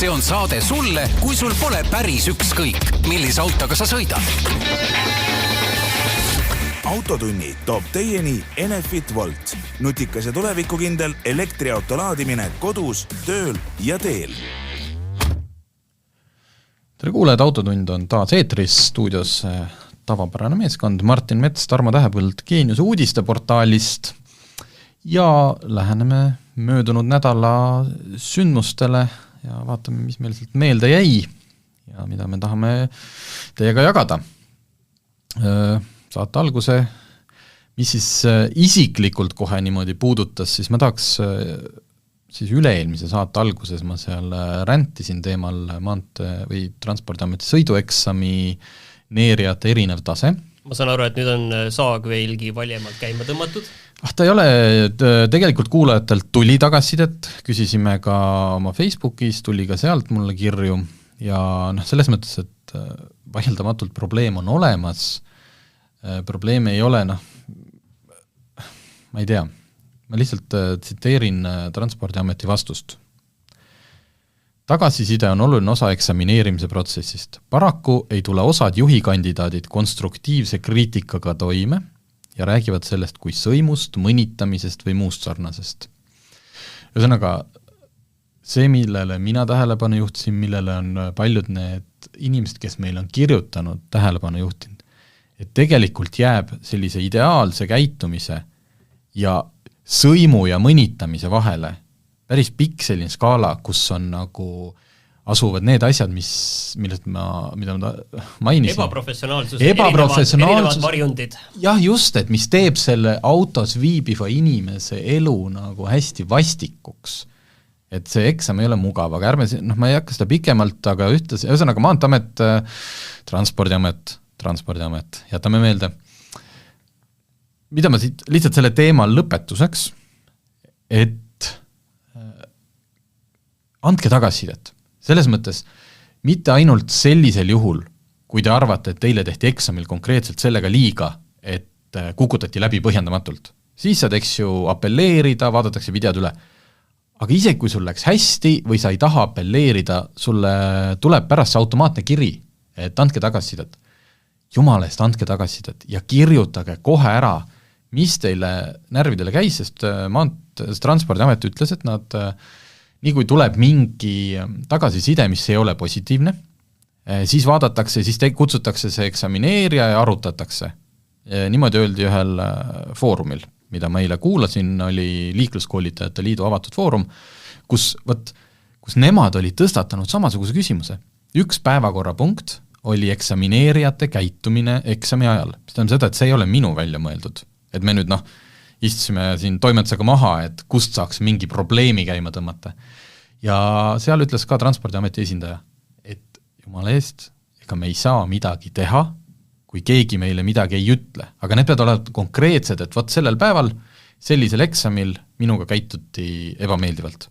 See on saade sulle, kui sul pole päris ükskõik, millise autoga sa sõidad. Autotunni toob teieni Enefit Volt. Nutikas ja tulevikukindel elektriauto laadimine kodus, tööl ja teel. Tere kuulajad, Autotund on taas eetris, stuudios tavapärane meeskond, Martin Mets, Tarmo Tähepõld Geenius uudisteportaalist ja läheneme möödunud nädala sündmustele ja vaatame, mis meil sealt meelde jäi ja mida me tahame teiega jagada. Saate alguse, mis siis isiklikult kohe niimoodi puudutas, siis ma tahaks siis üle-eelmise saate alguses ma seal räntisin teemal maantee või transpordiameti sõidueksami neerijate erinev tase. Ma saan aru, et nüüd on saag veelgi valjemalt käima tõmmatud. Ta ei ole, tegelikult kuulajatelt tuli tagasisidet, küsisime ka oma Facebookis, tuli ka sealt mulle kirju ja selles mõttes, et vaieldamatult probleem on olemas, probleem ei ole, ma ei tea, ma lihtsalt tsiteerin Transpordiameti vastust. Tagasiside on oluline osa eksamineerimise protsessist. Paraku ei tule osad juhikandidaadid konstruktiivse kriitikaga toime ja räägivad sellest kui sõimust, mõnitamisest või muust sarnasest. Ühesõnaga, see, millele mina tähelepanu juhtisin, millele on paljud need inimesed, kes meil on kirjutanud, tähelepanu juhtinud, et tegelikult jääb sellise ideaalse käitumise ja sõimu ja mõnitamise vahele päris pikk selline skaala, kus on nagu asuvad need asjad, mida ma mainisin. Ebaprofessionaalsus, erinevad varjundid. Jah, just, et mis teeb selle autos viibiva inimese elu nagu hästi vastikuks. Et see eksam ei ole mugav, aga ärme, ma ei hakka seda pikemalt, aga ühesõnaga Maanteeamet, Transpordiamet, jätame meelde. Mida ma siit lihtsalt selle teema lõpetuseks, et andke tagasisidet. Selles mõttes, mitte ainult sellisel juhul, kui te arvate, et teile tehti eksamil konkreetselt sellega liiga, et kukutati läbi põhjendamatult. Siis saad, eks ju, apelleerida, vaadatakse videod üle. Aga isegi kui sul läks hästi või sa ei taha apelleerida, sulle tuleb pärast see automaatne kiri, et andke tagasisidet. Jumala eest andke tagasisidet ja kirjutage kohe ära, mis teile närvidele käis, sest Transpordiamet ütles, et nad, nii kui tuleb mingi tagasiside, mis ei ole positiivne, siis vaadatakse, siis kutsutakse see eksamineerija ja arutatakse. Niimoodi öeldi ühel foorumil, mida ma eile kuulasin, oli Liikluskoolitajate Liidu avatud foorum, kus nemad olid tõstatanud samasuguse küsimuse. Üks päevakorrapunkt oli eksamineerijate käitumine eksami ajal. See on seda, et see ei ole minu välja mõeldud. Et me nüüd istusime siin toimetusega maha, et kust saaks mingi probleemi käima tõmmata. Ja seal ütles ka Transpordiameti esindaja, et jumala eest, ega me ei saa midagi teha, kui keegi meile midagi ei ütle. Aga need peavad olema konkreetsed, et sellel päeval sellisel eksamil minuga käituti ebameeldivalt.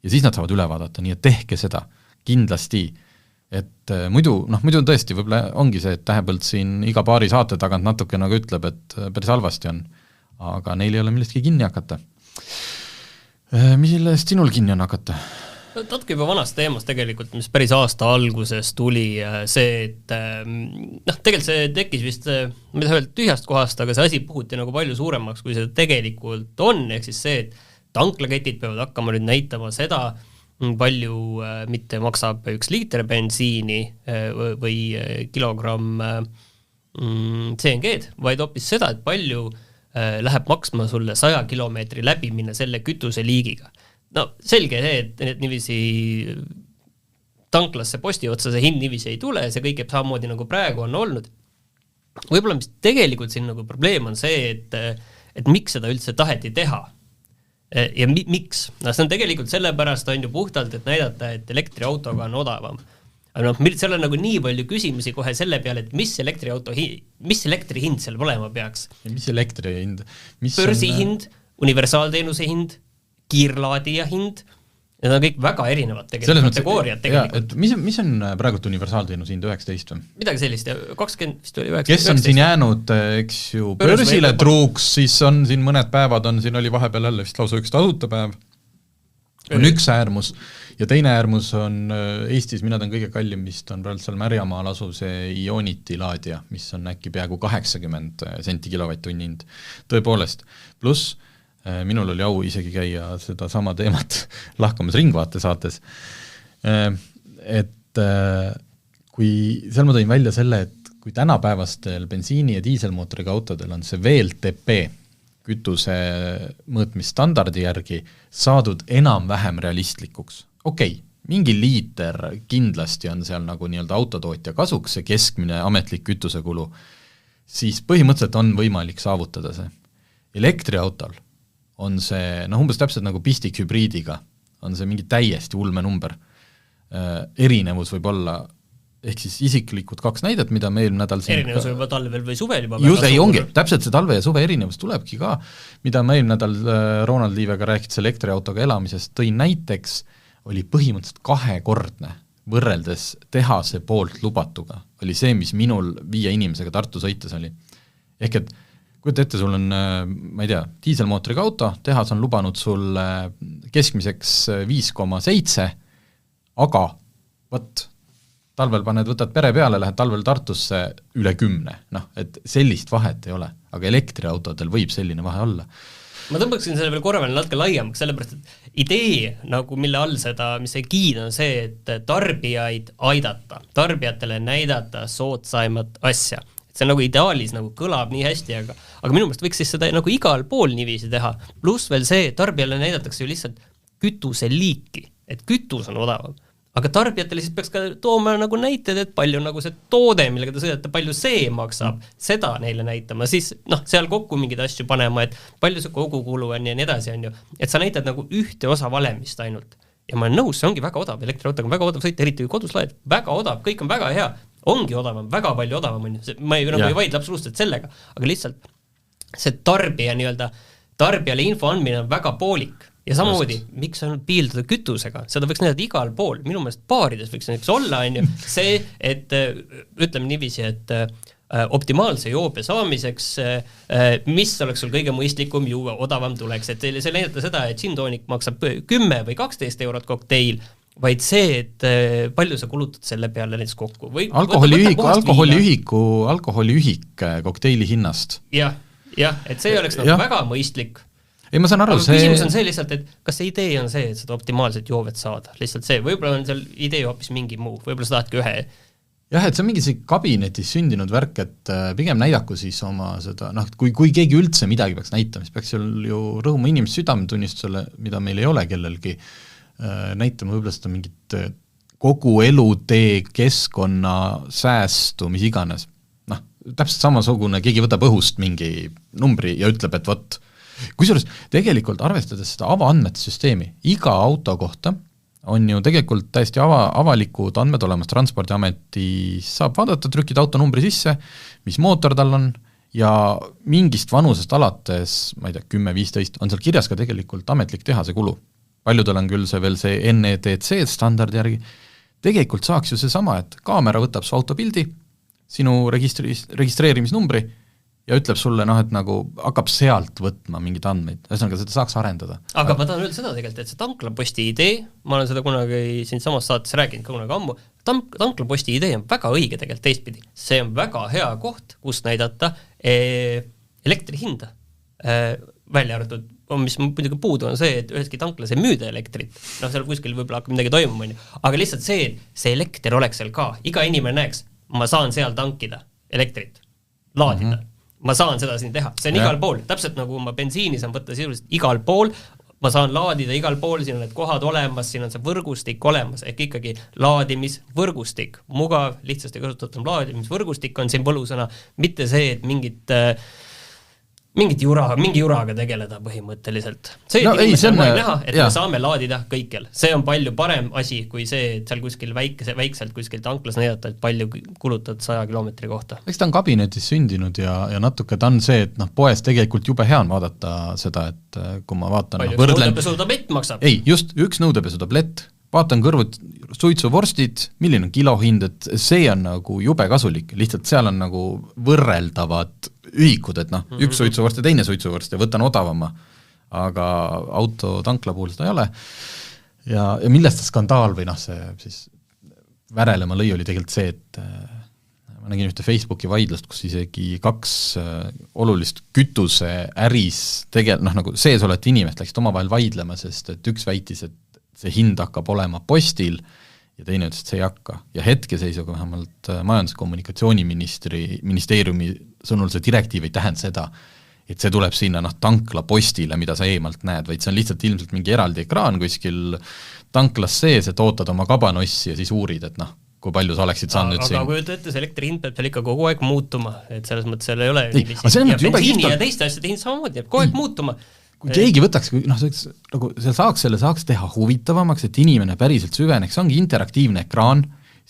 Ja siis nad saavad üle vaadata, nii et tehke seda kindlasti. Et muidu tõesti võib-olla ongi see, et Tähepõld siin iga paari saate tagant natuke nagu ütleb, et päris halvasti on, aga neil ei ole millestki kinni hakata. Millest sinul kinni on hakata? Natuke juba vanast teemast tegelikult, mis päris aasta alguses tuli see, et tegelikult see tekkis vist tühjast kohast, aga see asi puhuti nagu palju suuremaks, kui see tegelikult on, ehk siis see, et tanklaketid peavad hakkama nüüd näitama seda, palju mitte maksab 1 liiter bensiini või kilogramm CNG-d, vaid hoopis seda, et palju läheb maksma sulle 100 kilomeetri läbi minna selle kütuse liigiga. No selge see, et nivisi tanklasse posti otsa see hind nivisi ei tule, see kõik jääb samamoodi nagu praegu on olnud. Võib-olla mis tegelikult siin nagu probleem on see, et miks seda üldse taheti teha. Ja miks? See on tegelikult sellepärast on ju puhtalt, et näidata, et elektriautoga on odavam. Aga seal on nagu nii palju küsimusi kohe selle peale, et mis elektri hind seal olema peaks. Ja mis elektri hind? Börsi hind, universaalteenuse hind, kiirlaadija hind, need on kõik väga erinevad tegelikult kategooriad tegelikult. Mis on praegult universaalteenuse hind 19 või? Midagi sellist, 20 vist oli 19. Kes on siin jäänud, eks ju, börsile truuks, siis on siin mõned päevad, siin oli vahepeal jälle vist lausa üks tasuta päev. on üks äärmus ja teine äärmus on Eestis, mina ta on kõige kallim vist, on praegu seal Märjamaal asuv see Ionity laadija, mis on äkki peaaegu 80 senti kilovatt-tunni hind. Tõepoolest, pluss minul oli au isegi käia seda sama teemat lahkamas Ringvaate saates, et kui seal ma tõin välja selle, et kui tänapäevastel bensiini- ja diiselmootoriga autodel on see VLTP kütuse mõõtmisstandardi järgi saadud enam-vähem realistlikuks. Okei, mingi liiter kindlasti on seal nagu nii-öelda autotootja kasuks, see keskmine ametlik kütusekulu, siis põhimõtteliselt on võimalik saavutada see. Elektriautol on see, umbes täpselt nagu pistikhübriidiga, on see mingi täiesti ulme number. Erinevus võib olla, ehk siis isiklikud 2 näidet, mida me eelmine nädal erinevus võib talvel või suvel juba just, ei ongi, täpselt see talve ja suve erinevus tulebki ka, mida me eelmine nädal Ronald Liivega rääkides elektriautoga elamisest tõin näiteks, oli põhimõtteliselt 2-kordne võrreldes tehase poolt lubatuga, oli see, mis minul 5 inimesega Tartu sõites oli. Ehk et kujuta ette, sul on, ma ei tea, diiselmootoriga auto, tehas on lubanud sul keskmiseks 5,7, aga võt, talvel võtad pere peale, lähed talvel Tartusse üle 10, et sellist vahet ei ole, aga elektriautodel võib selline vahe olla. Ma tõmbaksin selle veel korra veel natuke laiemaks, sellepärast, et idee, nagu mille all seda, mis see giid on see, et tarbijaid aidata, tarbijatele näidata soodsaimat asja. See nagu ideaalis nagu kõlab nii hästi, aga minu meelest võiks siis seda nagu igal pool niiviisi teha. Pluss veel see, tarbijale näidatakse ju lihtsalt kütuse liiki, et kütus on odavam. Aga tarbijatele siis peaks ka tooma nagu näited, et palju nagu see toode, millega te sõidate, palju see maksab, seda neile näitama, siis seal kokku mingid asju panema, et palju see kogukulu on ja nii edasi on ju, et sa näitad nagu ühte osa valemist ainult. Ja ma olen nõus, see ongi väga odav, elektriautoga on väga odav sõita, eriti kui kodus laed, väga odav, kõik on väga hea, ongi odavam, väga palju odavam on ju, ma ei vaidle absoluutselt sellega, aga lihtsalt see tarbijale info andmine on väga poolik. Ja samamoodi, miks on piilduda kütusega, seda võiks näidata igal pool, minu meelest baarides võiks näiteks olla, on ju, see, et ütleme niiviisi, et optimaalse joobe saamiseks, mis oleks sul kõige mõistlikum juua, odavam tuleks, et see näidata seda, et gin-tonic maksab 10 või 12 eurot kokteil, vaid see, et palju sa kulutad selle peale näiteks kokku. Alkoholiühik kokteili hinnast. Jah, et see oleks nagu väga mõistlik. Ei, ma saan aru, küsimus on see lihtsalt, et kas see idee on see, et seda optimaalset joovet saada, lihtsalt see, võib-olla on seal idee hoopis mingi muu, võib-olla sa tahadki ühe. Jah, et see on mingi see kabinetis sündinud värk, et pigem näidaku siis oma seda, kui keegi üldse midagi peaks näitama, siis peaks ju rõhuma inimest südametunnistusele, mida meil ei ole kellelgi, näitama võib-olla seda mingit kogu elutee, keskkonna, säästu, mis iganes. Täpselt samasugune, keegi võtab õhust mingi numbri ja ütleb, et võt, kusjuures tegelikult arvestades seda avaandmete süsteemi, iga auto kohta on ju tegelikult täiesti avalikud andmed olemas, Transpordiametis saab vaadata, trükkida autonumbri sisse, mis mootor tal on ja mingist vanusest alates, ma ei tea, 10-15, on seal kirjas ka tegelikult ametlik tehase kulu. Paljudel on küll see veel see NEDC standardi järgi. Tegelikult saaks ju see sama, et kaamera võtab su autopildi, sinu registreerimisnumbri ja ütleb sulle, et nagu hakkab sealt võtma mingid andmeid, ühesõnaga seda saaks arendada. Aga ma tahan öelda seda tegelikult, et see tanklaposti idee, ma olen seda kunagi siin samas saates rääkinud ka kunagi ammu, tanklaposti idee on väga õige tegelikult teistpidi. See on väga hea koht, kus näidata elektri hinda. Välja arvatud, mis muidugi puudu on see, et üheski tanklas ei müüda elektrit. Seal kuskil võib-olla hakkab midagi toimuma, aga lihtsalt see, et see elekter oleks seal ka. Iga inimene näeks, ma saan seal tankida elektrit, laadida. Ma saan seda siin teha, see on igal pool, täpselt nagu ma bensiini saan võtta sisuliselt igal pool, ma saan laadida igal pool, siin on need kohad olemas, siin on see võrgustik olemas, ehk ikkagi laadimisvõrgustik, mugav, lihtsasti kasutatud laadimisvõrgustik on siin võlusõna, mitte see, et mingi juraga tegeleda põhimõtteliselt. See, et on vaja näha, et me saame laadida kõikjal. See on palju parem asi kui see, et seal kuskil väikselt kuskil tanklas näidata, et palju kulutad 100 kilomeetri kohta. Eks ta on kabinetis sündinud ja natuke ta on see, et poes tegelikult jube hea on vaadata seda, et kui ma vaatan... Palju nõudepesutablett maksab? Ei, just üks nõudepesutablett, vaatan kõrvud suitsuvorstid, milline on kilohind, et see on nagu jube kasulik, lihtsalt seal on nagu võrreldavad ühikud, et üks suitsuvorst ja teine suitsuvorst ja võtan odavama, aga auto tankla puhul seda ei ole. ja millest see skandaal või see siis värelema lõi oli tegelikult see, et ma nägin ühte Facebooki vaidlust, kus isegi 2 olulist kütuseäris nagu sees olete inimest läksid omavahel vaidlema, sest et üks väitis, et see hind hakkab olema postil ja teine ütles, et see ei hakka. Ja hetkeseisuga vähemalt majandus- ja kommunikatsiooniministeeriumi sõnul see direktiiv ei tähenda seda, et see tuleb sinna tankla postile, mida sa eemalt näed, vaid see on lihtsalt ilmselt mingi eraldi ekraan kuskil tanklas sees, et ootad oma kabanossi ja siis uurid, et kui palju sa oleksid saanud nüüd siin. Aga kui ette, see elektri hind peab seal ikka kogu aeg muutuma, et selles mõttes seal ei ole ja bensiini ja teiste asjade hind samamoodi jääb kogu aeg muutuma. Kui keegi võtaks, nagu seal saaks teha huvitavamaks, et inimene päriselt süveneks, see ongi interaktiivne ekraan,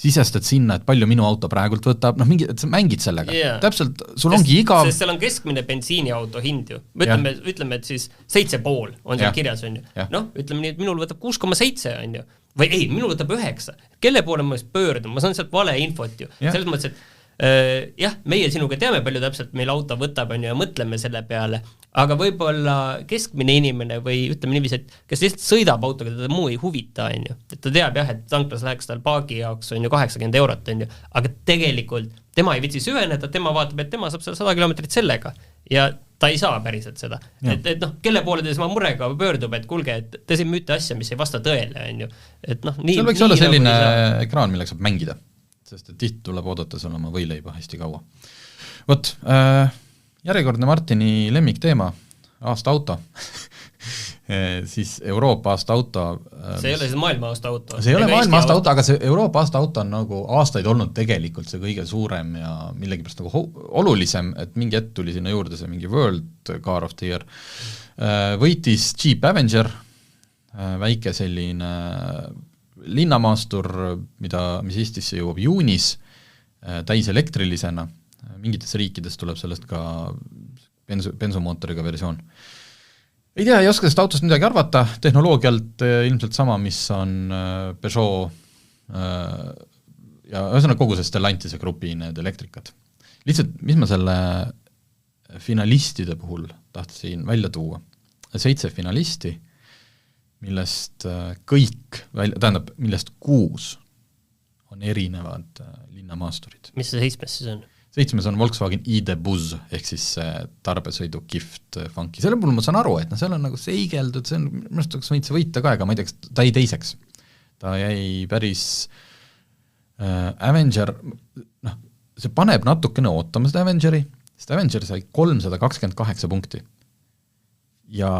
sisestad sinna, et palju minu auto praegult võtab, et sa mängid sellega. Täpselt, sul ongi igav... Sest seal on keskmine bensiiniauto hind ju. Ütleme, et siis 7,5 on seal kirjas, on ju. Ütleme nii, et minul võtab 6,7 on ju. Või ei, minul võtab 9. Kelle poole ma pöördun? Ma saan sealt vale infot ju. Selles mõttes, et meie sinuga teame palju täpselt meil auto võtab on ja mõtleme selle peale, aga võib-olla keskmine inimene või ütleme niiviisi, et kes lihtsalt sõidab autoga, teda muu ei huvita on ju, et ta teab jah, et tanklas läheks tal paagi jaoks on ju 80 eurot on ju, aga tegelikult tema ei vitsi süveneda, tema vaatab, et tema saab 100 kilomeetrit sellega ja ta ei saa päriselt seda. Et kelle poole te sama murega pöördub, et kuulge, et te siin müüte asja, mis ei vasta tõele on ju. Seal võiks olla selline ekraan, millega saab mängida. Sest et tihti tuleb oodata sul oma võileiba hästi kaua. Võt, järjekordne Martini lemmikteema, aasta auto. Siis Euroopa aasta auto. See ei ole siis maailma aasta auto. See ei ole maailma aasta auto, aga see Euroopa aasta auto on nagu aastaid olnud tegelikult see kõige suurem ja millegipärast nagu olulisem, et mingi hetk tuli sinna juurde see mingi World Car of the Year. Võitis Jeep Avenger, väike selline linnamaastur, mis Eestisse jõuab juunis täiselektrilisena, mingites riikides tuleb sellest ka bensumootoriga versioon. Ei tea, ei oska sellest autost midagi arvata, tehnoloogialt ilmselt sama, mis on Peugeot ja ühesõnaga kogu see Stellantise grupi need elektrikad. Lihtsalt, mis ma selle finalistide puhul tahtsin välja tuua, 7 finalisti, millest kõik, millest 6 on erinevad linnamaasturid. Mis see 7 siis on? 7 on Volkswagen ID Buzz, ehk siis tarbesõidu Gift Funky. Selle puhul ma saan aru, et seal on nagu seigeldud, see on, minu arust võinud see võita ka, aga ma ei tea, ta jäi teiseks. Ta jäi päris Avenger, see paneb natukene ootama seda Avengeri, sest Avenger sai 328 punkti. Ja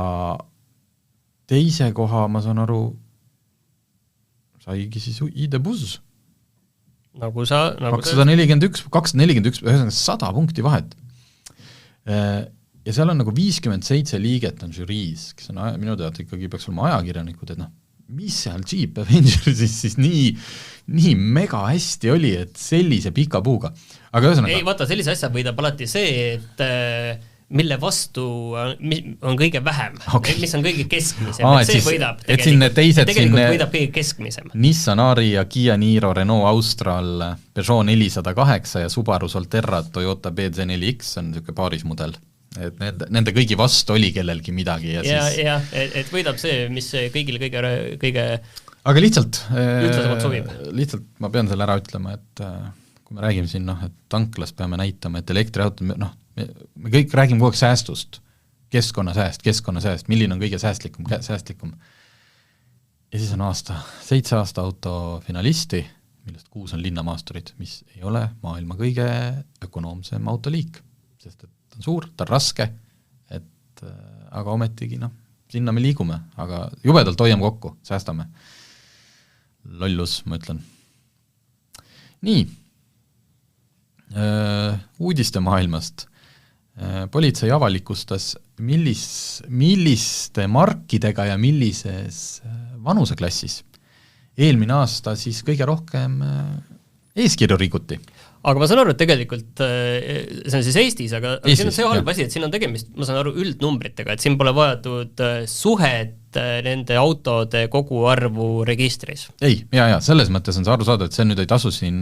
teise koha, ma saan aru, saigi siis ID Buzz. Nagu sa... 241, ühesõnaga 100 punkti vahet. Ja seal on nagu 57 liiget on žüriis, kes on minu teada ikkagi peaks olema ajakirjanikud, et mis seal Jeep Avengersis siis nii mega hästi oli, et sellise pika puuga. Aga ühesõnaga... Ei, vaata, sellise asja võidab alati see, et mille vastu on kõige vähem, mis on kõige keskmisem, et see võidab tegelikult võidab kõige keskmisem. Nissan Ari ja Kia Niro, Renault Austral, Peugeot 408 ja Subaru Solterra, Toyota BZ4X on niisugune paarismudel. Et nende kõigi vastu oli kellelgi midagi. Ja, et võidab see, mis kõigile kõige aga lihtsalt ma pean selle ära ütlema, et kui me räägime siin, et tanklas peame näitama, et elektriauto, me kõik räägime kogu aeg säästust, keskkonnasääst, milline on kõige säästlikum. Ja siis on 7 aasta auto finalisti, millest 6 on linnamaasturid, mis ei ole maailma kõige ökonoomsem autoliik, sest et ta on suur, ta on raske, aga ometigi, sinna me liigume, aga jubedalt hoiame kokku, säästame. Lollus, ma ütlen. Nii, uudiste maailmast. Politsei avalikustas, milliste markidega ja millises vanuseklassis eelmine aasta siis kõige rohkem eeskirju rikuti. Aga ma saan aru, et tegelikult see on siis Eestis, aga siin on see halb asi, et siin on tegemist, ma saan aru, üldnumbritega, et siin pole vajatud suhet nende autode koguarvu registris. Ei, ja, selles mõttes on see aru saada, et see nüüd ei tasu siin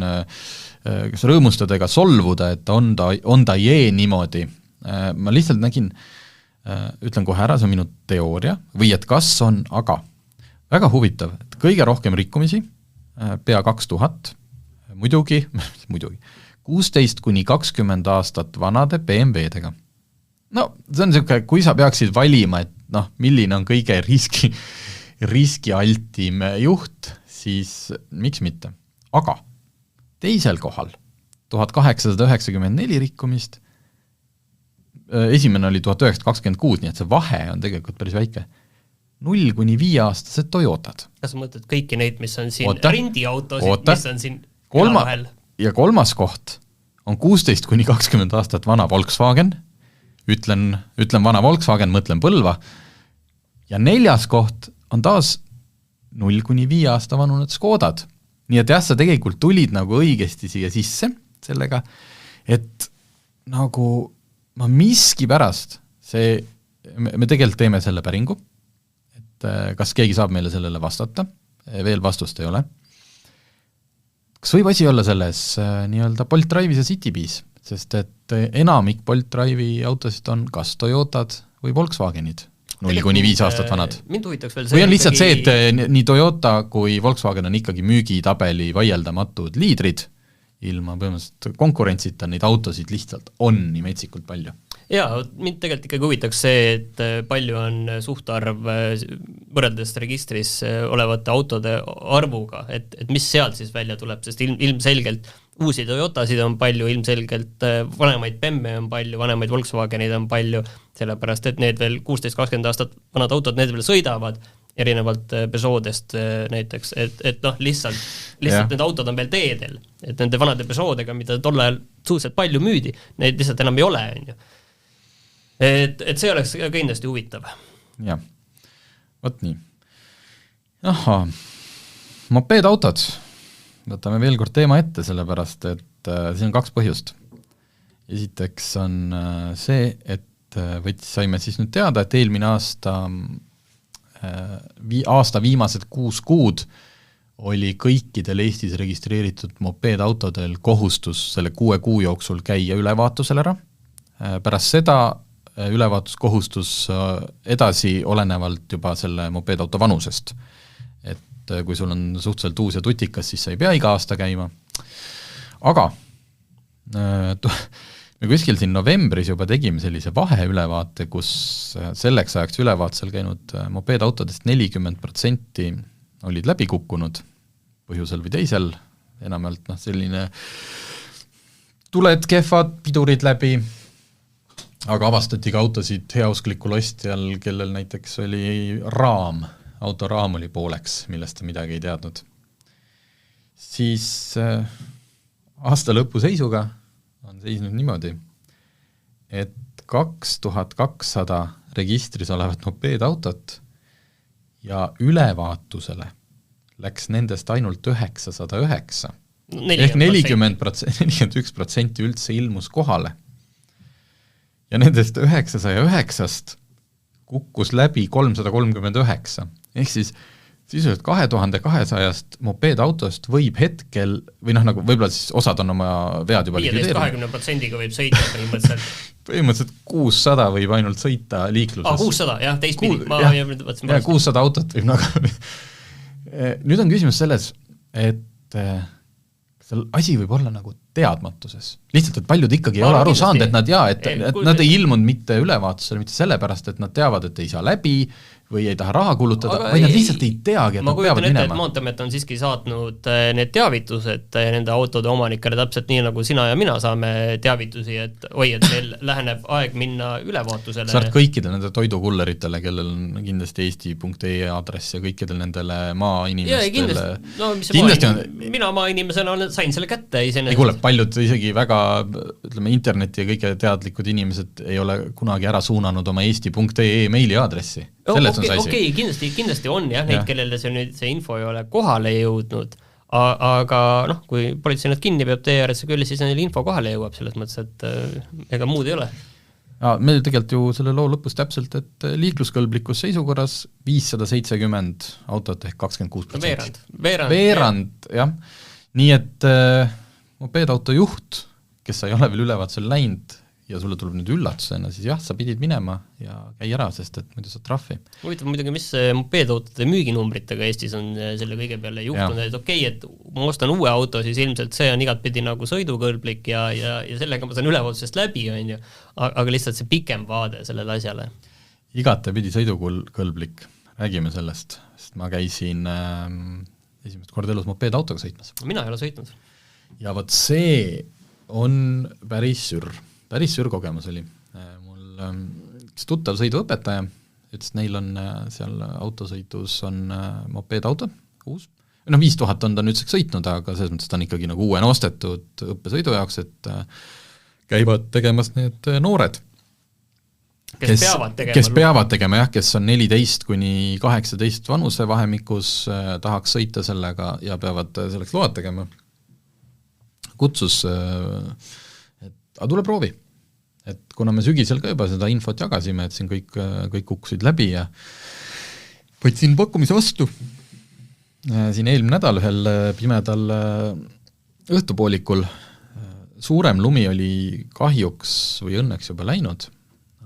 kas rõõmustada ega solvuda, et on ta niimoodi. Ma lihtsalt nägin, ütlen kohe ära, see on minu teooria, või et kas on, aga väga huvitav, et kõige rohkem rikkumisi, pea 2000, muidugi 16 kuni 20 aastat vanade BMW-dega. No see on niisugune, kui sa peaksid valima, et milline on kõige riskialtim juht, siis miks mitte. Aga teisel kohal 1894 rikkumist, esimene oli 1926, nii et see vahe on tegelikult päris väike. 0 kuni 5 aastased Toyotad. Kas sa mõtled kõiki neid, mis on siin rendiautosid, mis on siin vahel? Ja kolmas koht on 16 kuni 20 aastat vana Volkswagen, ütlen vana Volkswagen, mõtlen Põlva, ja 4. koht on taas 0 kuni 5 aasta vanunud Škodad. Nii et jah, sa tegelikult tulid nagu õigesti siia sisse sellega, et nagu ma miski pärast, me tegelikult teeme selle päringu, et kas keegi saab meile sellele vastata, veel vastust ei ole. Kas võib asi olla selles nii-öelda Bolt Drive'is ja Citybees, sest et enamik Bolt Drive'i autosid on kas Toyotad või Volkswagenid, 0 kuni 5 aastat vanad. Mind huvitaks veel see... Või on lihtsalt see, et nii Toyota kui Volkswagen on ikkagi müügitabeli vaieldamatud liidrid, ilma põhimõtteliselt konkurentsita neid autosid lihtsalt on nii metsikult palju. Jaa, mind tegelikult ikkagi huvitaks see, et palju on suhtarv võrreldes registris olevate autode arvuga, et mis sealt siis välja tuleb, sest ilmselgelt uusi Toyotasid on palju, ilmselgelt vanemaid BMW on palju, vanemaid Volkswagenid on palju, sellepärast et need veel 16-20 aastat vanad autod, need veel sõidavad, erinevalt Peugeot'dest näiteks, et lihtsalt need autod on veel teedel, et nende vanade Peugeot'dega, mida tol ajal suhteliselt palju müüdi, neid lihtsalt enam ei ole, on ju. Et see oleks kindlasti huvitav. Jah, võt nii. Aha, mopeedautod. Võtame veel kord teema ette, sellepärast, et siin on 2 põhjust. Esiteks on see, et saime siis nüüd teada, et eelmine aasta viimased 6 kuud oli kõikidel Eestis registreeritud mopeedautodel kohustus selle 6 kuu jooksul käia ülevaatusel ära. Pärast seda ülevaatuskohustus edasi olenevalt juba selle mopeedauto vanusest. Et kui sul on suhteliselt uus ja tutikas, siis sa ei pea iga aasta käima. Aga me kuskil siin novembris juba tegime sellise vaheülevaate, kus selleks ajaks ülevaatusel käinud mopeedautodest 40% olid läbi kukkunud põhjusel või teisel, enamalt selline tuled kehvad, pidurid läbi, aga avastati ka autosid heausklikul ostjal, kellel näiteks oli raam, autoraam oli pooleks, millest ta midagi ei teadnud. Siis aasta lõpu seisuga on seisnud niimoodi, et 2200 registris olevat mopeedautot ja ülevaatusele läks nendest ainult 909. Ehk 41% üldse ilmus kohale. Ja nendest 909-st kukkus läbi 339. Ehk siis sisuliselt 2200 mopeedautost võib hetkel, või nagu võib-olla siis osad on oma vead juba 15-20%-ga võib sõita põhimõtteliselt. Põhimõtteliselt 600 võib ainult sõita liikluses. 600, jah, teistpidi. 600 autot võib nagu... Nüüd on küsimus selles, et seal asi võib olla nagu teadmatuses. Lihtsalt, et paljud ikkagi ei ole aru saanud, et nad ei ilmunud mitte ülevaatusele, mitte sellepärast, et nad teavad, et ei saa läbi või ei taha raha kulutada, või nad lihtsalt ei teagi, et nad peavad minema. Ma kujutan ette, et Maanteeamet on siiski saatnud need teavitused nende autode omanikele täpselt nii, nagu sina ja mina saame teavitusi, et et meil läheneb aeg minna ülevaatusele. Saad kõikidel nende toidukulleritele, kellel on kindlasti eesti.ee aadress ja kõikidel nendele maainimestele. Mina maainimesena sain selle kätte. Ei kuule, paljud isegi väga, ütleme, interneti ja kõige teadlikud inimesed ei ole kunagi ära suunanud oma eesti.ee meiliaadressi. Okei, kindlasti on jah, neid, kellele see info ei ole kohale jõudnud, aga kui politsei nad kinni peab tee ääres küll, siis neil info kohale jõuab selles mõttes, et ega muud ei ole. Meil tegelikult ju selle loo lõpus täpselt, et liikluskõlblikus seisukorras 570 autot ehk 26%. Veerand, jah. Nii et mopeedauto juht, kes ei ole veel ülevaatusel läinud ja sulle tuleb nüüd üllatusena, siis jah, sa pidid minema ja käi ära, sest et muidu saad trahvi. Huvitav muidugi, mis mopeedautode müüginumbritega Eestis on selle kõige peale juhtunud, et okei, et ma ostan uue auto, siis ilmselt see on igatpidi nagu sõidukõlblik ja sellega ma saan ülevaatusest läbi, on ju, aga lihtsalt see pikem vaade sellele asjale. Igatepidi sõidukõlblik, räägime sellest, sest ma käisin esimest korda elus mopeedautoga sõitmas. Mina ei ole sõitnud. Ja võt see on päris sür kogemus oli. Mul üks tuttav sõiduõpetaja ütles, neil on seal autosõidus on mopeedauto, uus. 5000 on ta nüüdseks sõitnud, aga selles mõttes ta on ikkagi nagu uuena ostetud õppesõidu jaoks, et käivad tegemas need noored. Kes peavad tegema, jah, kes on 14 kuni 18 vanuse vahemikus, tahaks sõita sellega ja peavad selleks load tegema. Kutsus, et tule proovi. Et kuna me sügisel ka juba seda infot jagasime, et siin kõik kukkusid läbi ja võtsin pakkumise vastu. Siin eelmine nädal ühel pimedal õhtupoolikul suurem lumi oli kahjuks või õnneks juba läinud,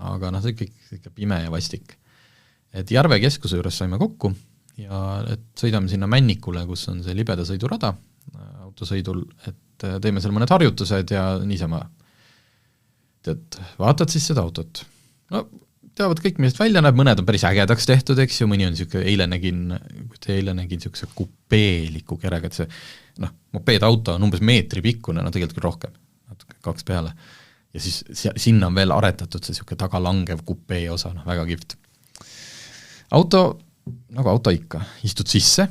aga see kõik pime ja vastik. Et Järve keskuse juures saime kokku ja et sõidame sinna Männikule, kus on see libeda sõidurada autosõidul, et teeme seal mõned harjutused ja niisama. Tead, vaatad siis seda autot. No, teavad kõik, millest välja näeb, mõned on päris ägedaks tehtud, eks ju, mõni on eile nägin niisuguse kupeeliku kerega, et see mopeedauto on umbes meetri pikkune, tegelikult küll rohkem, natuke 2 peale. Ja siis sinna on veel aretatud see niisugune tagalangev kupee osa, väga kihvt. Auto, nagu auto ikka, istud sisse,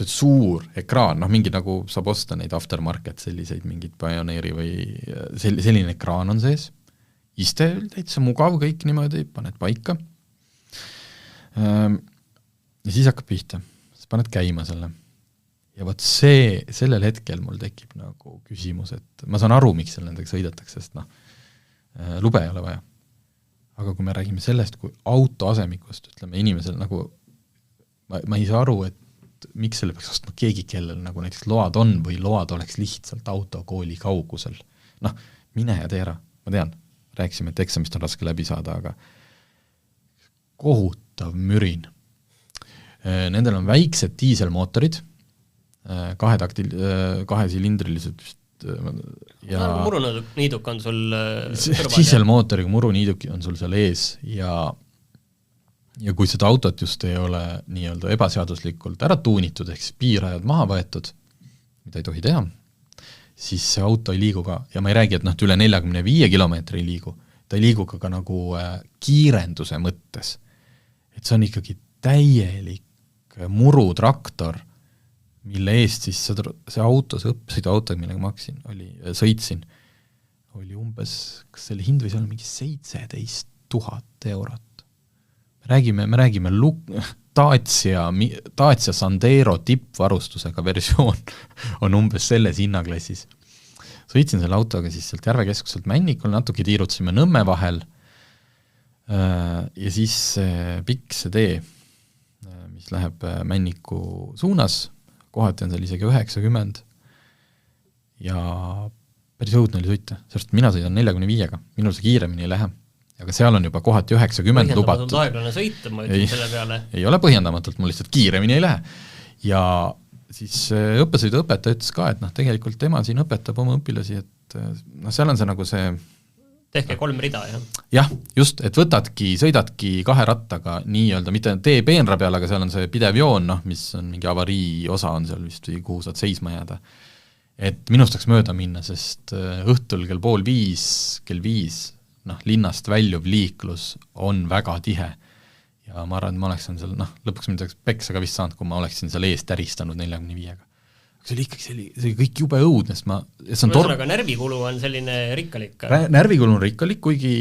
suur ekraan, mingi nagu saab osta neid aftermarket, selliseid mingid Pioneeri või selline ekraan on sees, iste täitsa mugav, kõik niimoodi, paned paika ja siis hakkab pihta, siis paned käima selle ja võt sellel hetkel mul tekib nagu küsimus, et ma saan aru, miks seal nendega sõidetakse, sest lube ei ole vaja, aga kui me räägime sellest, kui auto asemikust, ütleme inimesel nagu ma ei saa aru, et miks selle peaks ostma keegi, kellel nagu näiteks load on või load oleks lihtsalt autokooli kaugusel. Mine ja tee ära. Ma tean, rääkisime, et eksamist on raske läbi saada, aga kohutav mürin. Nendel on väiksed diiselmootorid, kahesilindrilised ja muruniiduk on sul diiselmootoriga muruniiduk on sul seal ees ja kui seda autot just ei ole nii-öelda ebaseaduslikult ära tuunitud, ehk siis piirajad maha võetud, mida ei tohi teha, siis see auto ei liigu ka, ja ma ei räägi, et üle 45 kilomeetri ei liigu, ta ei liigu ka nagu kiirenduse mõttes. Et see on ikkagi täielik murutraktor, mille eest siis see auto, see õppesõiduauto, millega ma sõitsin, oli umbes, kas selle hind võis olla mingi 17 000 eurot. Me räägime Dacia Sandero tippvarustusega versioon on umbes selles hinnaklassis. Sõitsin selle autoga siis sealt Järve keskuselt Männikul, natuke tiirutasime Nõmme vahel ja siis pikk see tee, mis läheb Männiku suunas, kohati on seal isegi 90 ja päris õudne oli sõita, sest mina sõidan 45-ga, minul see kiiremini ei lähe. Aga seal on juba kohati 90 lubatud. Aeglane sõita, ma ütlen selle peale. Ei ole põhjendamatult, mul lihtsalt kiiremini ei lähe. Ja siis õppesõiduõpetaja ütles ka, et tegelikult tema siin õpetab oma õpilasi, et seal on see nagu see tehke 3 rida, jah? Jah, just, et sõidadki 2 rattaga nii-öelda, mitte tee peenra peal, aga seal on see pidev joon, mis on mingi avarii osa on seal vist, kuhu saad seisma jääda. Et minust tahaks mööda minna, sest õhtul kell 4:30, linnast väljub liiklus on väga tihe ja ma arvan, et ma oleksin seal, lõpuks mind oleks peksa ka vist saanud, kui ma oleksin seal eest äristanud 45-ga. See oli ikkagi see oli kõik jube õudne, sest aga närvikulu on selline rikkalik. Närvikulu on rikkalik, kuigi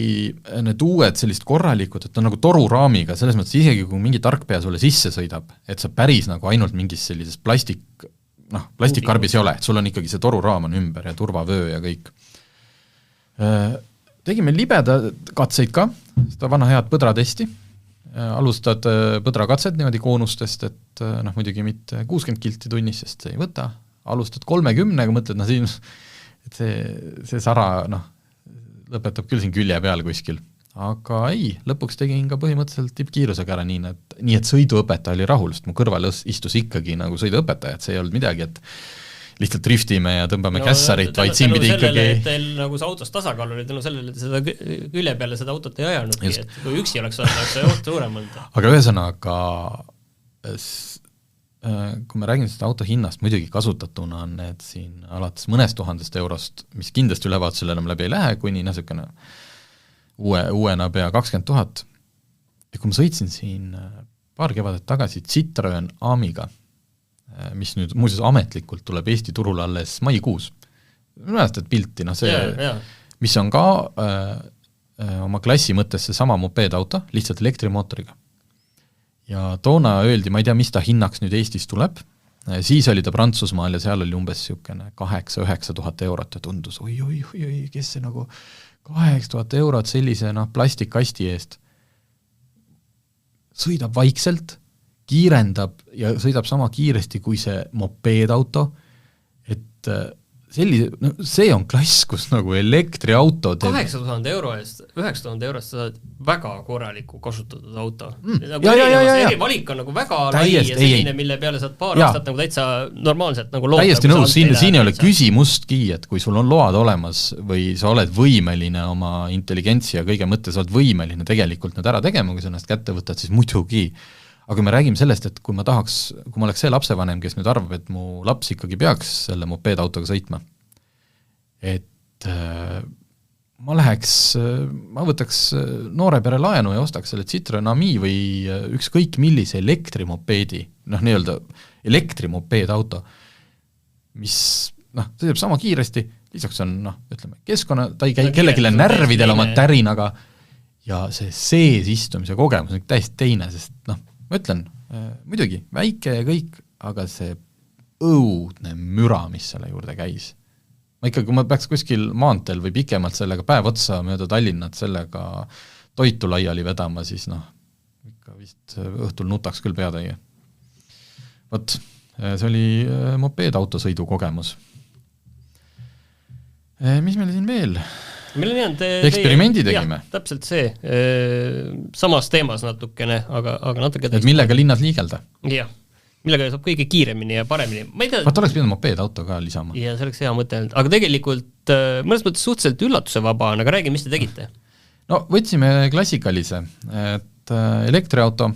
need uued sellist korralikud, et on nagu toruraamiga, selles mõttes isegi kui mingi tarkpea sulle sisse sõidab, et sa päris nagu ainult mingis sellises plastikkarbis ei ole, et sul on ikkagi see toruraam on ümber ja turvavöö ja kõik. Tegime libeda katseid ka, seda vana head põdratesti, alustad põdrakatset niimoodi koonustest, et muidugi mitte 60 kilti tunnis, sest see ei võta, alustad 30-ga, mõtled, et see Sara lõpetab küll siin külje peal kuskil. Aga ei, lõpuks tegin ka põhimõtteliselt tippkiirusega ära nii, et sõiduõpetaja oli rahul, sest mu kõrval istus ikkagi nagu sõiduõpetaja, et see ei olnud midagi, et lihtsalt driftime ja tõmbame kässarit, vaid siin pidi ikkagi... Teil nagu see autos tasakaal oli, tänu sellele, et seda külje peale seda autot ei ajanudki, et kui üksi oleks olnud, oleks see oht suurem olnud. Aga ühesõnaga, kui me räägime seda auto hinnast, muidugi kasutatuna on need siin alates mõnest 1000 eurost, mis kindlasti ülevaatusel enam läbi ei lähe, kuni näsukene uuena pea 20 000. Ja kui ma sõitsin siin paar kevadet tagasi Citroen Amiga, mis nüüd muuseas ametlikult tuleb Eesti turule alles maikuus. Mäletad pilti, see, mis on ka oma klassi mõttes see sama mopeedauto, lihtsalt elektrimootoriga. Ja toona öeldi, ma ei tea, mis ta hinnaks nüüd Eestis tuleb, siis oli ta Prantsusmaal ja seal oli umbes 8-9 000 eurot ja tundus, oi, kes see nagu 8000 eurot sellise plastikkasti eest. Sõidab vaikselt, kiirendab ja sõidab sama kiiresti kui see mopeedauto, et see on klass, kus nagu elektriauto 8000 euro eest, 9000 eurost sa saad väga korraliku kasutatud auto. Valik on nagu väga lai ja selline, mille peale saad paar aastat nagu täitsa normaalselt nagu loota. Täiesti nõus, siin ei ole küsimustki, et kui sul on load olemas või sa oled võimeline oma intelligentsi ja kõige mõttes oled võimeline tegelikult need ära tegema, kui sa ennast kätte võtad, siis muidugi. Aga me räägime sellest, et kui ma oleks see lapsevanem, kes nüüd arvab, et mu laps ikkagi peaks selle mopeedautoga sõitma, et ma võtaks noore pere laenu ja ostaks selle Citroen Ami või ükskõik millise elektrimopeedi, nii-öelda elektrimopeedauto, mis sõidab sama kiiresti, lisaks on, ütleme, keskkonna, ta ei käi kellegile närvidel oma tärinaga ja see seesistumise kogemus on täiesti teine, sest ma ütlen, muidugi, väike ja kõik, aga see õudne müra, mis selle juurde käis. Kui ma peaks kuskil maanteel või pikemalt sellega päev otsa mööda Tallinnat sellega toitu laiali vedama, siis ikka vist õhtul nutaks küll peatäie. Võt, see oli mopeedautosõidu kogemus. Mis meil siin veel? Eksperimendi tegime. Täpselt see, samas teemas natukene, aga natuke et millega linnad liigelda? Jah, millega saab kõige kiiremini ja paremini. Vaat oleks pidanud mopeedauto ka lisama. Ja see oleks hea mõte, aga tegelikult mõnes mõttes suhteliselt üllatuse vaba on, aga räägi, mis te tegite? No võtsime klassikalise, et elektriauto,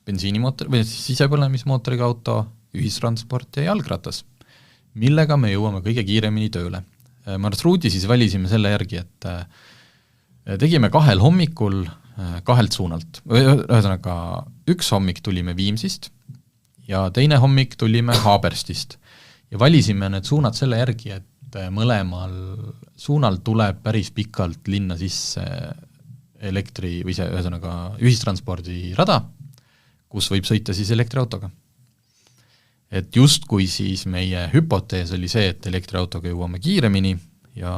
bensiinimootor või sisepõlemismootoriga auto, ühistransport ja jalgratas, millega me jõuame kõige kiiremini tööle. Marsruudi siis valisime selle järgi, et tegime 2 hommikul 2 suunalt. Ühesõnaga, üks hommik tulime Viimsist ja teine hommik tulime Haaberstist. Ja valisime need suunad selle järgi, et mõlemal suunal tuleb päris pikalt linna sisse elektri või see ühesõnaga ühistranspordi rada, kus võib sõita siis elektriautoga. Et just kui siis meie hüpotees oli see, et elektriautoga jõuame kiiremini ja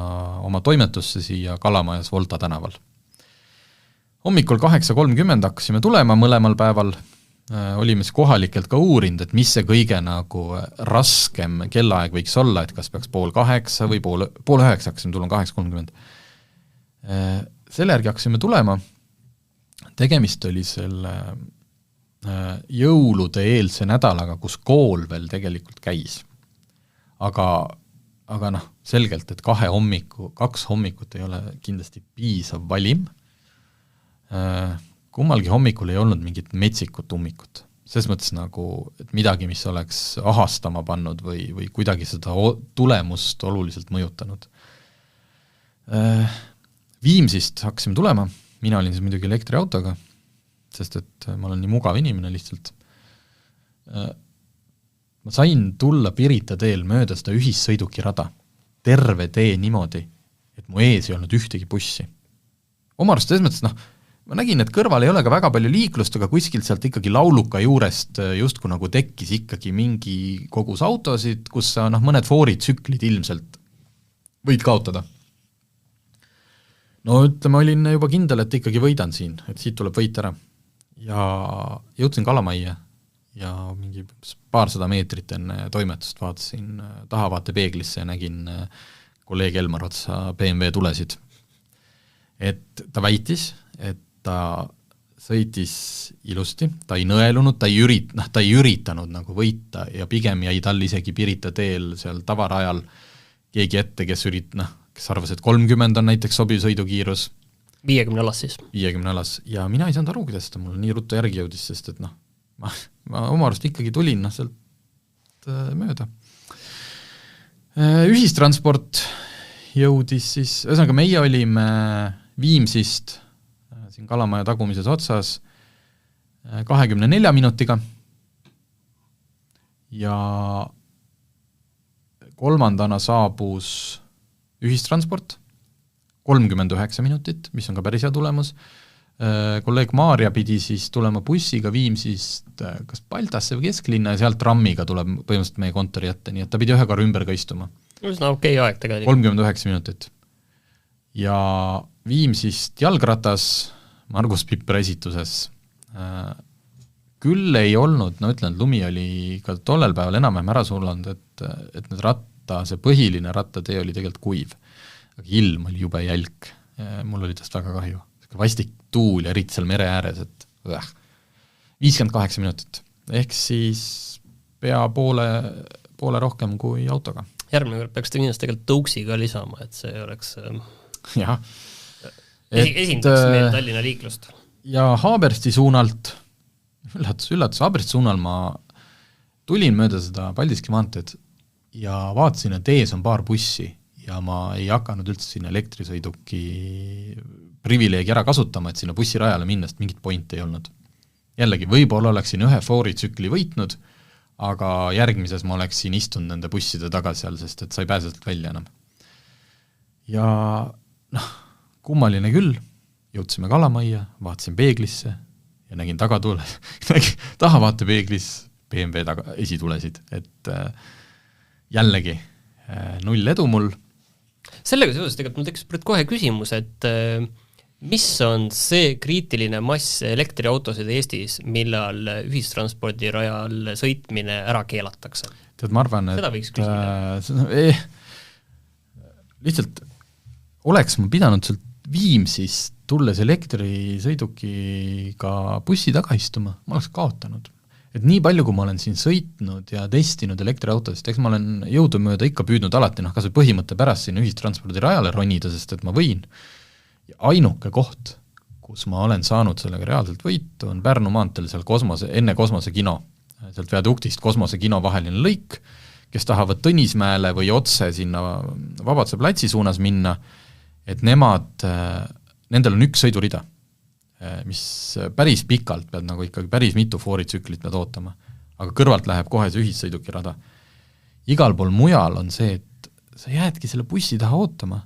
oma toimetusse siia Kalamajas Volta tänaval. Hommikul 8.30 hakkasime tulema mõlemal päeval, olime siis kohalikelt ka uurinud, et mis see kõige nagu raskem kellaaeg võiks olla, et kas peaks 7:30 või 8:30 hakkasime tulema 8.30. Selle järgi hakkasime tulema, tegemist oli selle jõulude eelse nädalaga, kus kool veel tegelikult käis. Aga selgelt, et 2 hommikut ei ole kindlasti piisav valim. Kummalgi hommikul ei olnud mingit metsikut ummikut. Selles mõttes et midagi, mis oleks ahastama pannud või kuidagi seda tulemust oluliselt mõjutanud. Viimsist hakkasime tulema, mina olin siis muidugi elektriautoga, sest et ma olen nii mugav inimene lihtsalt. Ma sain tulla Pirita teel mööda seda ühissõiduki rada, terve tee niimoodi, et mu ees ei olnud ühtegi bussi. Oma arust selles mõttes, ma nägin, et kõrval ei ole ka väga palju liiklust, aga kuskilt sealt ikkagi lauluka juurest justkui nagu tekkis ikkagi mingi kogus autosid, kus sa mõned fooritsüklid ilmselt võid kaotada. No ütleme, olin juba kindel, et ikkagi võidan siin, et siit tuleb võit ära. Ja jõudsin Kalamajja ja mingi paarsada meetrit enne toimetust vaatasin tahavaatepeeglisse ja nägin kolleeg Elmar otsa BMW tulesid. et ta väitis, et ta sõitis ilusti, ta ei nõelunud, ta ei üritanud nagu võita ja pigem jäi tal isegi Pirita teel seal tavarajal keegi ette, kes kes arvas, et 30 on näiteks sobiv sõidukiirus. 50 alas siis. 50 alas ja mina ei saanud aru, kuidas ta mul nii ruttu järgi jõudis, sest et ma oma arust ikkagi tulin sealt mööda. Ühistransport jõudis siis, ühesõnaga meie olime Viimsist siin Kalamaja tagumises otsas 24 minutiga ja kolmandana saabus ühistransport 39 minutit, mis on ka päris hea tulemus. Kolleeg Maarja pidi siis tulema bussiga Viimsist kas Paldasse või kesklinna ja sealt trammiga tuleb põhimõtteliselt meie kontori ette, nii et ta pidi ühe korra ümber ka istuma. Üsna okei aeg tegelikult. 39 minutit. Ja Viimsist jalgratas Margus Pipper esituses. Küll ei olnud, ütlen, lumi oli ka tollel päeval enam-vähem ära sulanud, et need see põhiline rattatee oli tegelikult kuiv. Aga ilm oli jube jälk. Mul oli tast väga kahju. Vastik tuul ja eriti seal mere ääres, et 58 minutit. Ehk siis pea poole rohkem kui autoga. Järgmine kord peaks ta kindlasti tegelikult tõuksiga lisama, et see oleks jah. Esindaks meil Tallinna liiklust. Ja Haabersti suunalt, üllatus, Haabersti suunal ma tulin mööda seda Paldiski maanteed ja vaatasin, et ees on paar bussi ja ma ei hakanud üldse sinna elektrisõiduki privileegi ära kasutama, et sinna bussirajale minnast mingit point ei olnud. Jällegi, võib-olla oleksin ühe fooritsükli võitnud, aga järgmises ma oleksin istunud nende busside taga seal, sest et sa ei pääse sealt välja enam. Ja kummaline küll, jõudsime Kalamajja, vaatasin peeglisse ja nägin tagatule, taha vaate peeglis BMW esitulesid, et jällegi 0 edu mul. Sellega seoses tegelikult mul tekkis kohe küsimus, et mis on see kriitiline mass elektriautosid Eestis, millal ühistranspordirajal sõitmine ära keelatakse? Tead, ma arvan, seda võiks küsida. Lihtsalt oleks ma pidanud sealt Viimsist tulles elektrisõidukiga bussi taga istuma, ma oleks kaotanud. Et nii palju, kui ma olen siin sõitnud ja testinud elektriautodest, eks ma olen jõudumööda ikka püüdnud alati, kas või põhimõtte pärast siin ühistranspordirajale ronida, sest et ma võin. Ja ainuke koht, kus ma olen saanud sellega reaalselt võitu, on Pärnu maanteel seal enne Kosmose kino. Sealt viaduktist Kosmose kino vaheline lõik, kes tahavad Tõnismäele või otse sinna Vabaduse platsi suunas minna, et nendel on üks sõidurida, mis päris pikalt pead nagu ikkagi päris mitu fooritsüklit pead ootama, aga kõrvalt läheb kohe see ühissõidukirada. Igal pool mujal on see, et sa jäädki selle bussi taha ootama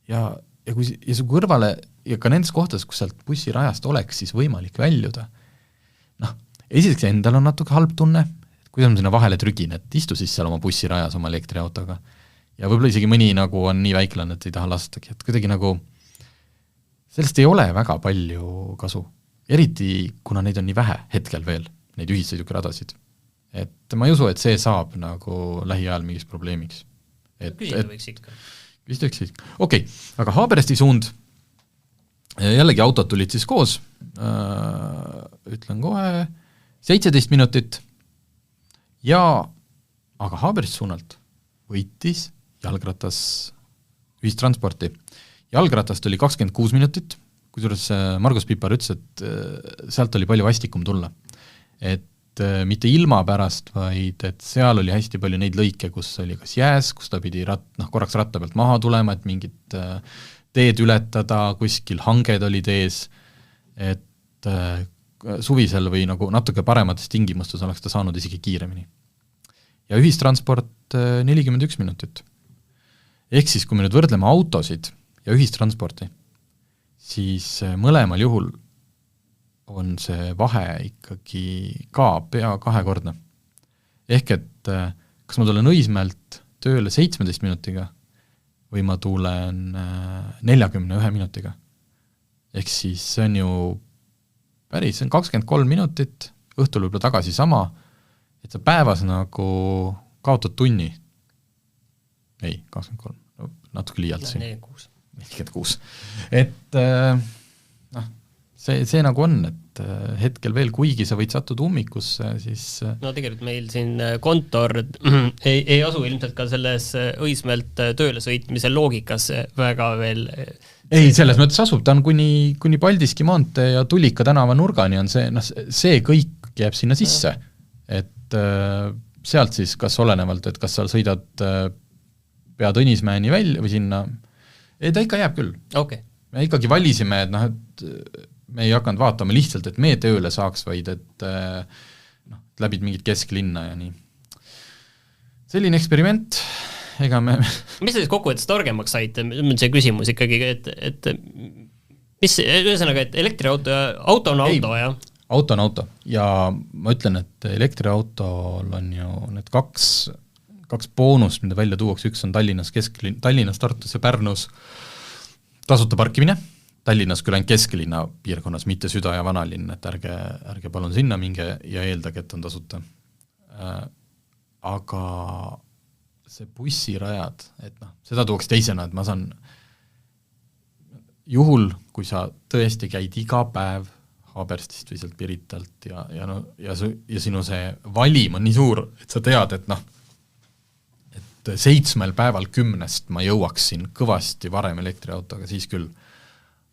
ja su kõrvale ja ka nendes kohtades, kus sealt bussirajast oleks siis võimalik väljuda. Esiteks endal on natuke halb tunne, et kuidas ma sinna vahele trügin, et istu siis seal oma bussirajas oma elektriautoga. Ja võib-olla isegi mõni nagu on nii väiklane, et ei taha lastagi, et kuidagi nagu sellest ei ole väga palju kasu. Eriti, kuna neid on nii vähe hetkel veel, neid ühissõidukiradasid. Et ma ei usu, et see saab nagu lähiajal mingis probleemiks. Küsida võiks ikka. Okei, aga Haabersti suund, jällegi autod tulid siis koos, ütlen kohe, 17 minutit ja aga Haabersti suunalt võitis jalgratas ühistransporti. Jalgratast oli 26 minutit, kusjuures Margus Pipar ütles, et sealt oli palju vastikum tulla. Et mitte ilma pärast, vaid et seal oli hästi palju neid lõike, kus oli kas jääs, kus ta pidi korraks ratta pealt maha tulema, et mingit teed ületada, kuskil hanged olid ees, et suvisel või nagu natuke paremates tingimustes oleks ta saanud isegi kiiremini. Ja ühistransport 41 minutit. Ehk siis, kui me nüüd võrdleme autosid ja ühistransporti, siis mõlemal juhul on see vahe ikkagi ka pea 2-kordne. Ehk et kas ma tulen Õismäelt tööle 17 minutiga või ma tulen 41 minutiga. Ehk siis see on ju päris, see on 23 minutit, õhtul võib-olla tagasi sama, et sa päevas nagu kaotad tunni. Ei, 23, natuke liialt siin. 46. Et see nagu on, et hetkel veel, kuigi sa võid sattuda ummikusse, siis no tegelikult meil siin kontor ei asu ilmselt ka selles Õismäelt tööle sõitmise loogikas väga veel. Ei, selles mõttes asub, ta on kuni Paldiski maantee ja Tulika tänava nurgani on see kõik jääb sinna sisse, et sealt siis kas olenevalt, et kas sa sõidad pea Tõnismäeni välja või sinna, ei ta ikka jääb küll. Okay. Me ikkagi valisime, et me ei hakanud vaatama lihtsalt, et me tööle saaks, vaid et läbid mingit kesklinna ja nii. Selline eksperiment, ega me... Mis sa siis kokkuvõttes targemaks saite? See küsimus ikkagi, et mis, ühesõnaga, et elektriauto on auto, jah? Auto on auto ja ma ütlen, et elektriautol on ju need kaks boonust, mida välja tuuaks, üks on Tallinnas, Tartus ja Pärnus tasuta parkimine, Tallinnas küll ainult kesklinna piirkonnas, mitte süda ja vanalinn, et ärge palun sinna minge ja eeldage, et on tasuta. Aga see bussirajad, et seda tuuks teisena, et ma saan juhul, kui sa tõesti käid iga päev Haaberstist või sealt Piritalt ja sinu see valim on nii suur, et sa tead, et 7 päeval 10 ma jõuaksin kõvasti varem elektriautoga, siis küll.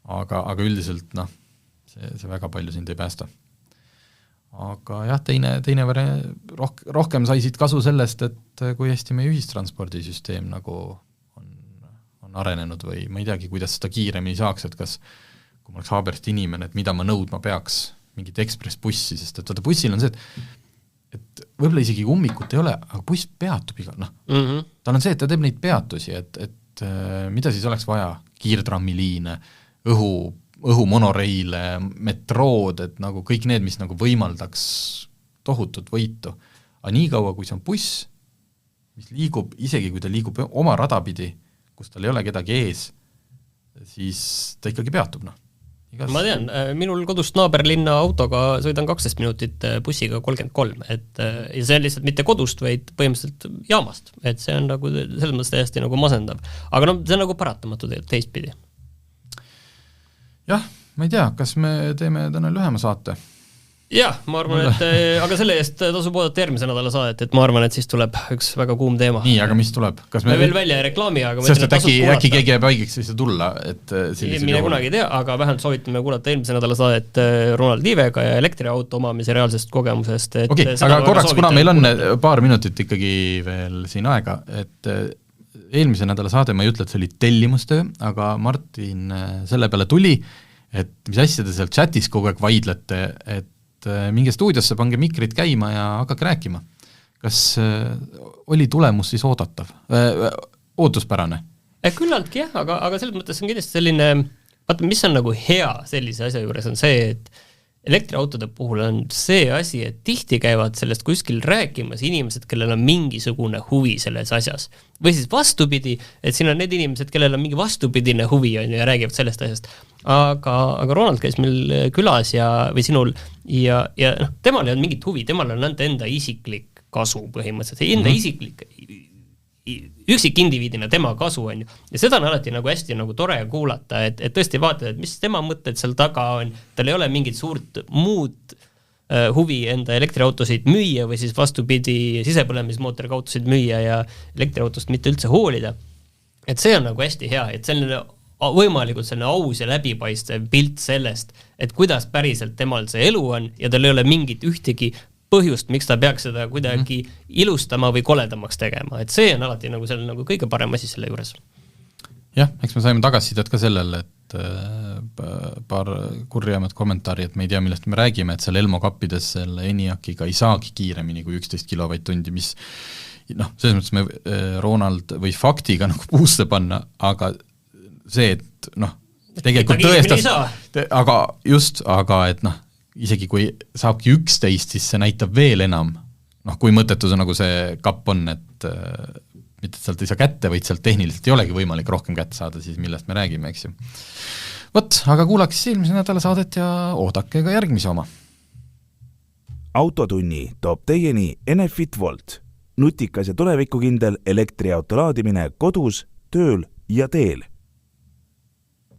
Aga üldiselt see väga palju sind ei päästa. Aga jah, teine rohkem sai siit kasu sellest, et kui hästi meie ühistranspordisüsteem nagu on arenenud või ma ei teagi, kuidas seda kiiremini saaks, et kas kui ma oleks Haabersti inimene, et mida ma nõudma peaks mingit ekspressbussi, sest et bussil on see, et võib-olla isegi ummikut ei ole, aga buss peatub iga, tal on see, et ta teeb neid peatusi, et mida siis oleks vaja, kiirtrammiliine, õhumonoreile, metrood, et nagu kõik need, mis nagu võimaldaks tohutut võitu. Aga nii kaua, kui see on buss, mis liigub, isegi kui ta liigub oma rada pidi, kus tal ei ole kedagi ees, siis ta ikkagi peatub. Ma tean, minul kodust naaberlinna autoga sõidan 12 minutit, bussiga 33, ja see on lihtsalt mitte kodust, vaid põhimõtteliselt jaamast, et see on nagu selles mõttes täiesti nagu masendav. Aga see on nagu paratamatu teistpidi. Jah, ma ei tea, kas me teeme täna lühema saate? Jah, ma arvan, et aga selle eest tasub oodata järgmise nädala saadet, et ma arvan, et siis tuleb üks väga kuum teema. Nii, aga mis tuleb? Kas me veel välja reklaami, aga sest et äkki keegi jääb haigeks ei saa tulla, et mine kunagi tea, aga vähemalt soovitame kuulata eelmise nädala saadet Ronald Liivega ja elektriauto omamise reaalsest kogemusest. Okei, aga korraks, kuna meil on paar minutit ikkagi veel siin aega, et eelmise nädala saade, ma ei ütle, et see oli tellimustöö, aga Martin selle peale tuli, et mis asja te seal chatis kogu aeg vaidlete, et minge stuudiosse, pange mikrid käima ja hakake rääkima. Kas oli tulemus siis ootuspärane? Küllaltki jah, aga selles mõttes on kindlasti selline, vaata, mis on nagu hea sellise asja juures on see, et elektriautode puhul on see asi, et tihti käivad sellest kuskil rääkimas inimesed, kellel on mingisugune huvi selles asjas. Või siis vastupidi, et siin on need inimesed, kellel on mingi vastupidine huvi on ja räägivad sellest asjast. Aga Ronald käis meil külas või sinul ja temal ei on mingit huvi, temal on enda isiklik kasu põhimõtteliselt, enda isiklik üksik indiviidina tema kasu on ju. Ja seda on alati nagu hästi nagu tore kuulata, et tõesti vaatad, et mis tema mõtted seal taga on, tal ei ole mingit suurt muud huvi enda elektriautosid müüa või siis vastupidi sisepõlemismootoriga autosid müüa ja elektriautost mitte üldse hoolida. Et see on nagu hästi hea, et selline võimalikult selline aus ja läbipaistev pilt sellest, et kuidas päriselt temal see elu on ja tal ei ole mingit ühtegi põhjust, miks ta peaks seda kuidagi ilustama või koledamaks tegema. Et see on alati nagu selle nagu kõige parem asi selle juures. Jah, eks me saime tagasisidet ka sellele, et paar kurjemad kommentaari, et me ei tea, millest me räägime, et seal Elmo kappides selle ENIAC-iga ei saagi kiiremini kui 11 kilovatt-tundi, mis selles mõttes me Ronald või faktiga nagu puusse panna, aga see, et tegelikult tõestas, aga et isegi kui saabki 11, siis see näitab veel enam, kui mõttetu see nagu see kapp on, et mitte sealt ei saa kätte, vaid sealt tehniliselt ei olegi võimalik rohkem kätte saada, siis millest me räägime, eks ju. Võt, aga kuulaks eelmise nädala saadet ja oodake ka järgmise oma. Autotunni toob teieni Enefit Volt. Nutikas ja tulevikukindel elektriauto laadimine kodus, tööl ja teel.